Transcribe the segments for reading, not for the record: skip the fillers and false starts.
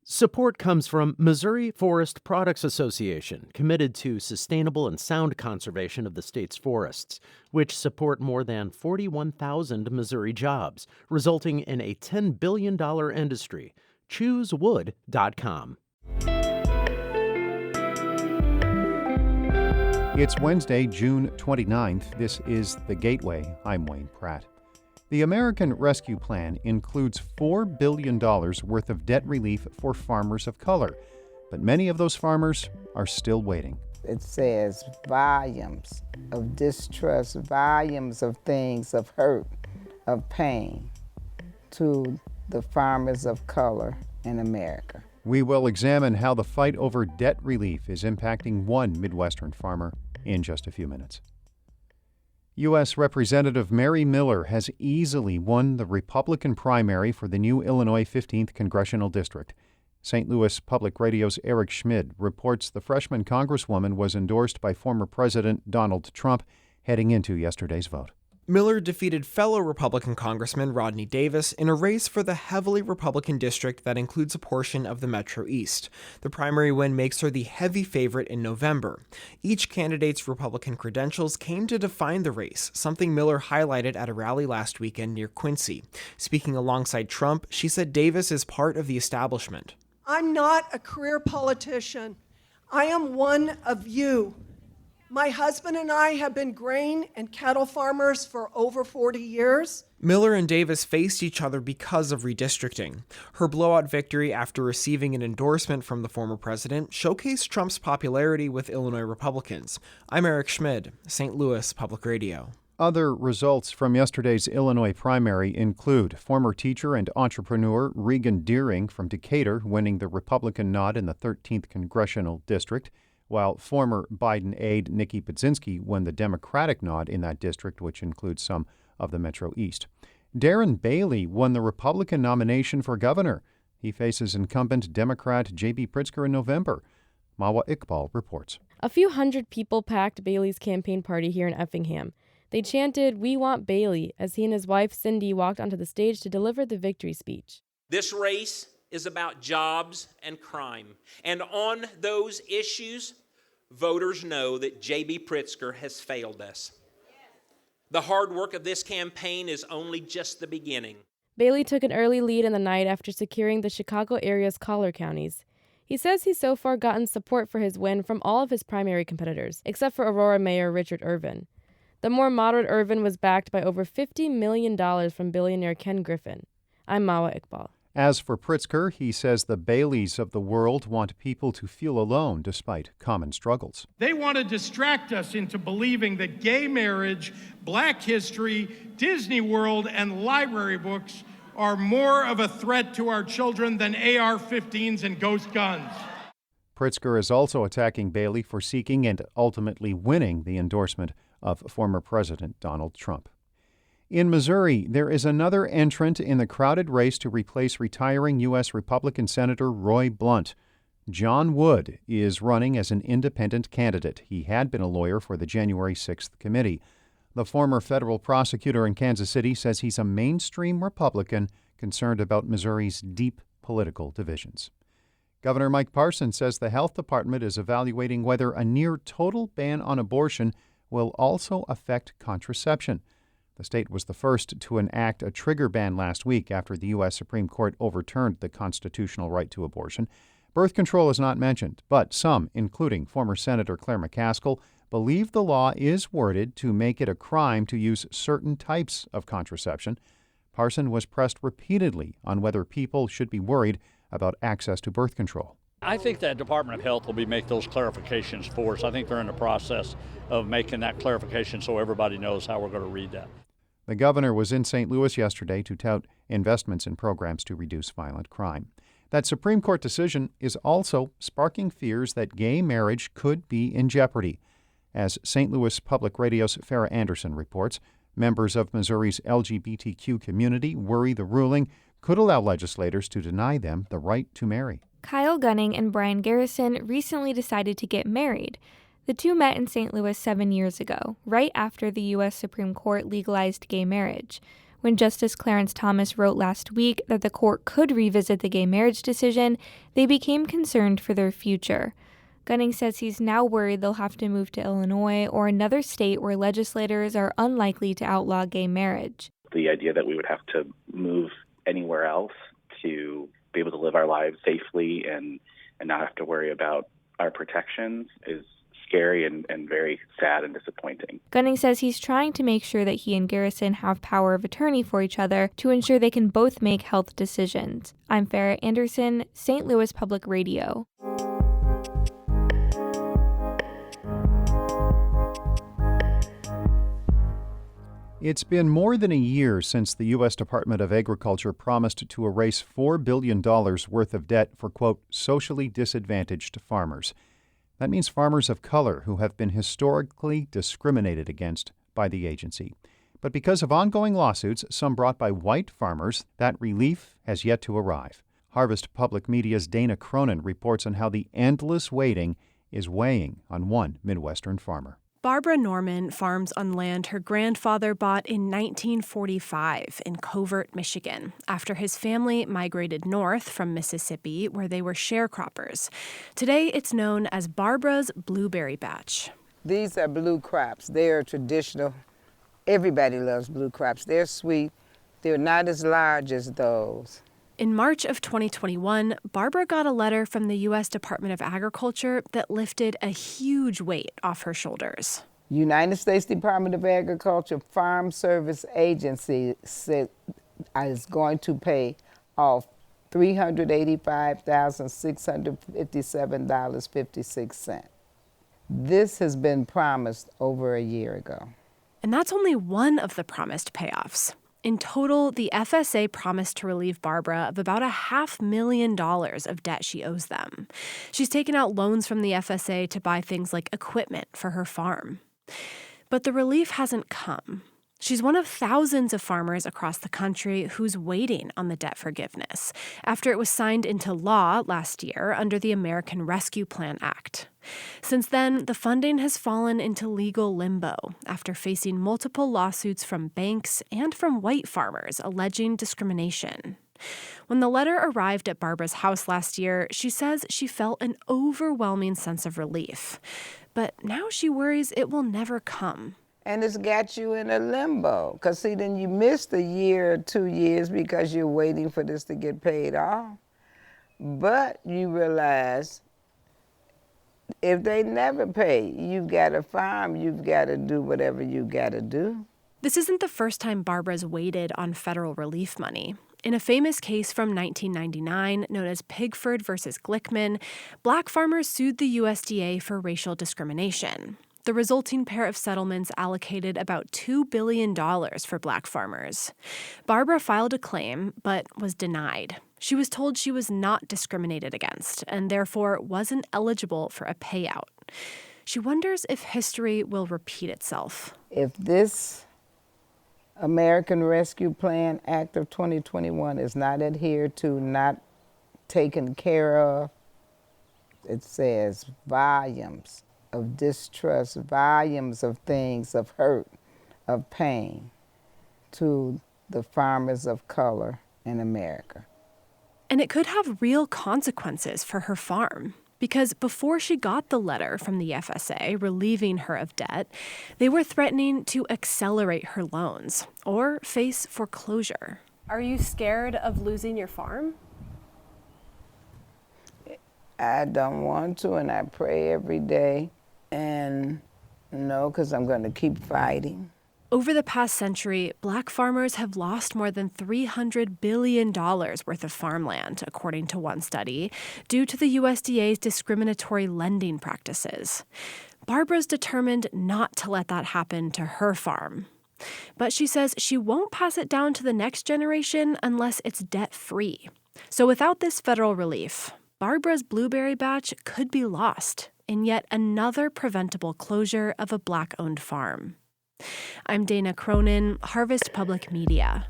Support comes from Missouri Forest Products Association, committed to sustainable and sound conservation of the state's forests, which support more than 41,000 Missouri jobs, resulting in a $10 billion industry. ChooseWood.com. It's Wednesday, June 29th. This is The Gateway. I'm Wayne Pratt. The American Rescue Plan includes $4 billion worth of debt relief for farmers of color, but many of those farmers are still waiting. It says volumes of distrust, volumes of things, of hurt, of pain to the farmers of color in America. We will examine how the fight over debt relief is impacting one Midwestern farmer in just a few minutes. U.S. Representative Mary Miller has easily won the Republican primary for the new Illinois 15th Congressional District. St. Louis Public Radio's Eric Schmid reports the freshman congresswoman was endorsed by former President Donald Trump heading into yesterday's vote. Miller defeated fellow Republican Congressman Rodney Davis in a race for the heavily Republican district that includes a portion of the Metro East. The primary win makes her the heavy favorite in November. Each candidate's Republican credentials came to define the race, something Miller highlighted at a rally last weekend near Quincy. Speaking alongside Trump, she said Davis is part of the establishment. I'm not a career politician. I am one of you. My husband and I have been grain and cattle farmers for over 40 years. Miller and Davis faced each other because of redistricting. Her blowout victory after receiving an endorsement from the former president showcased Trump's popularity with Illinois Republicans. I'm Eric Schmid, St. Louis Public Radio. Other results from yesterday's Illinois primary include former teacher and entrepreneur Regan Deering from Decatur winning the Republican nod in the 13th Congressional District, while former Biden aide Nikki Budzinski won the Democratic nod in that district, which includes some of the Metro East. Darren Bailey won the Republican nomination for governor. He faces incumbent Democrat J.B. Pritzker in November. Mawa Iqbal reports. A few hundred people packed Bailey's campaign party here in Effingham. They chanted, "We want Bailey," as he and his wife Cindy walked onto the stage to deliver the victory speech. This race is about jobs and crime. And on those issues, voters know that J.B. Pritzker has failed us. The hard work of this campaign is only just the beginning. Bailey took an early lead in the night after securing the Chicago area's collar counties. He says he's so far gotten support for his win from all of his primary competitors, except for Aurora Mayor Richard Irvin. The more moderate Irvin was backed by over $50 million from billionaire Ken Griffin. I'm Mawa Iqbal. As for Pritzker, he says the Baileys of the world want people to feel alone despite common struggles. They want to distract us into believing that gay marriage, black history, Disney World, and library books are more of a threat to our children than AR-15s and ghost guns. Pritzker is also attacking Bailey for seeking and ultimately winning the endorsement of former President Donald Trump. In Missouri, there is another entrant in the crowded race to replace retiring U.S. Republican Senator Roy Blunt. John Wood is running as an independent candidate. He had been a lawyer for the January 6th committee. The former federal prosecutor in Kansas City says he's a mainstream Republican concerned about Missouri's deep political divisions. Governor Mike Parson says the health department is evaluating whether a near-total ban on abortion will also affect contraception. The state was the first to enact a trigger ban last week after the U.S. Supreme Court overturned the constitutional right to abortion. Birth control is not mentioned, but some, including former Senator Claire McCaskill, believe the law is worded to make it a crime to use certain types of contraception. Parson was pressed repeatedly on whether people should be worried about access to birth control. I think that Department of Health will make those clarifications for us. I think they're in the process of making that clarification so everybody knows how we're going to read that. The governor was in St. Louis yesterday to tout investments in programs to reduce violent crime. That Supreme Court decision is also sparking fears that gay marriage could be in jeopardy. As St. Louis Public Radio's Farrah Anderson reports, members of Missouri's LGBTQ community worry the ruling could allow legislators to deny them the right to marry. Kyle Gunning and Brian Garrison recently decided to get married. The two met in St. Louis 7 years ago, right after the U.S. Supreme Court legalized gay marriage. When Justice Clarence Thomas wrote last week that the court could revisit the gay marriage decision, they became concerned for their future. Gunning says he's now worried they'll have to move to Illinois or another state where legislators are unlikely to outlaw gay marriage. The idea that we would have to move anywhere else to be able to live our lives safely and not have to worry about our protections is scary and very sad and disappointing. Gunning says he's trying to make sure that he and Garrison have power of attorney for each other to ensure they can both make health decisions. I'm Farrah Anderson, St. Louis Public Radio. It's been more than a year since the U.S. Department of Agriculture promised to erase $4 billion worth of debt for, quote, socially disadvantaged farmers. That means farmers of color who have been historically discriminated against by the agency. But because of ongoing lawsuits, some brought by white farmers, that relief has yet to arrive. Harvest Public Media's Dana Cronin reports on how the endless waiting is weighing on one Midwestern farmer. Barbara Norman farms on land her grandfather bought in 1945 in Covert, Michigan, after his family migrated north from Mississippi, where they were sharecroppers. Today, it's known as Barbara's Blueberry Batch. These are blue crops. They are traditional. Everybody loves blue crops. They're sweet. They're not as large as those. In March of 2021, Barbara got a letter from the U.S. Department of Agriculture that lifted a huge weight off her shoulders. United States Department of Agriculture Farm Service Agency said is going to pay off $385,657.56. This has been promised over a year ago. And that's only one of the promised payoffs. In total, the FSA promised to relieve Barbara of about $500,000 of debt she owes them. She's taken out loans from the FSA to buy things like equipment for her farm. But the relief hasn't come. She's one of thousands of farmers across the country who's waiting on the debt forgiveness after it was signed into law last year under the American Rescue Plan Act. Since then, the funding has fallen into legal limbo after facing multiple lawsuits from banks and from white farmers alleging discrimination. When the letter arrived at Barbara's house last year, she says she felt an overwhelming sense of relief. But now she worries it will never come. And it's got you in a limbo. Because, see, then you missed a year or 2 years because you're waiting for this to get paid off. But you realize if they never pay, you've got to farm, you've got to do whatever you got to do. This isn't the first time Barbara's waited on federal relief money. In a famous case from 1999 known as Pigford versus Glickman, black farmers sued the USDA for racial discrimination. The resulting pair of settlements allocated about $2 billion for black farmers. Barbara filed a claim, but was denied. She was told she was not discriminated against and therefore wasn't eligible for a payout. She wonders if history will repeat itself. If this American Rescue Plan Act of 2021 is not adhered to, not taken care of, it says volumes of distrust, volumes of things, of hurt, of pain to the farmers of color in America. And it could have real consequences for her farm. Because before she got the letter from the FSA relieving her of debt, they were threatening to accelerate her loans or face foreclosure. Are you scared of losing your farm? I don't want to, and I pray every day. And no, because I'm going to keep fighting. Over the past century, black farmers have lost more than $300 billion worth of farmland, according to one study, due to the USDA's discriminatory lending practices. Barbara's determined not to let that happen to her farm. But she says she won't pass it down to the next generation unless it's debt-free. So without this federal relief, Barbara's Blueberry Batch could be lost in yet another preventable closure of a black-owned farm. I'm Dana Cronin, Harvest Public Media.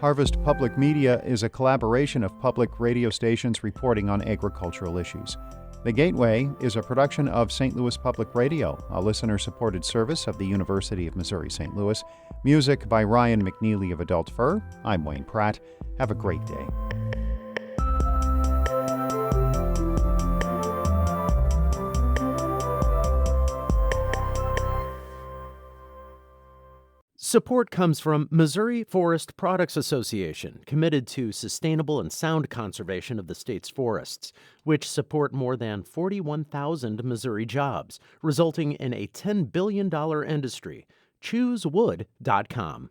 Harvest Public Media is a collaboration of public radio stations reporting on agricultural issues. The Gateway is a production of St. Louis Public Radio, a listener-supported service of the University of Missouri-St. Louis. Music by Ryan McNeely of Adult Fur. I'm Wayne Pratt. Have a great day. Support comes from Missouri Forest Products Association, committed to sustainable and sound conservation of the state's forests, which support more than 41,000 Missouri jobs, resulting in a $10 billion industry. ChooseWood.com.